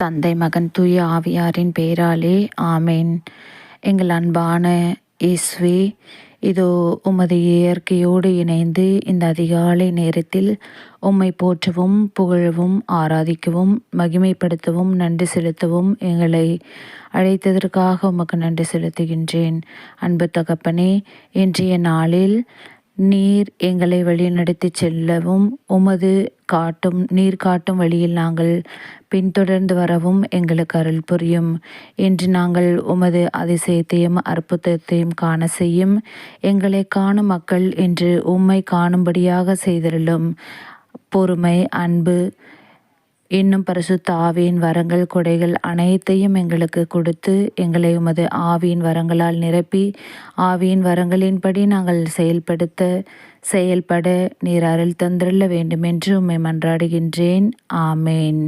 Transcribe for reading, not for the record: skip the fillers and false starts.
தந்தை மகன் தூய ஆவியாரின் பெயராலே ஆமேன். எங்கள் அன்பான இயேசுவே, இதோ உமது இயற்கையோடு இணைந்து இந்த அதிகாலை நேரத்தில் உம்மை போற்றவும் புகழவும் ஆராதிக்கவும் மகிமைப்படுத்தவும் நன்றி செலுத்தவும் எங்களை அழைத்ததற்காக உமக்கு நன்றி செலுத்துகின்றேன். அன்பு தகப்பனே, இன்றைய நாளில் நீர் எங்களை வழிநடத்தி செல்லவும் உமது நீர் காட்டும் வழியில் நாங்கள் பின்தொடர்ந்து வரவும் எங்களுக்கு அருள் புரியும். இன்று நாங்கள் உமது அதிசயத்தையும் அற்புதத்தையும் காண செய்யும். எங்களை காணும் மக்கள் இன்று உம்மை காணும்படியாக செய்திருளும். பொறுமை, அன்பு இன்னும் பரிசுத்த ஆவியின் வரங்கள் கொடைகள் அனைத்தையும் எங்களுக்கு கொடுத்து எங்களை உமது ஆவியின் வரங்களால் நிரப்பி ஆவியின் வரங்களின்படி நாங்கள் செயல்பட நீர் அருள் தந்திருள்ள வேண்டுமென்று உம்மை மன்றாடுகின்றேன். ஆமேன்.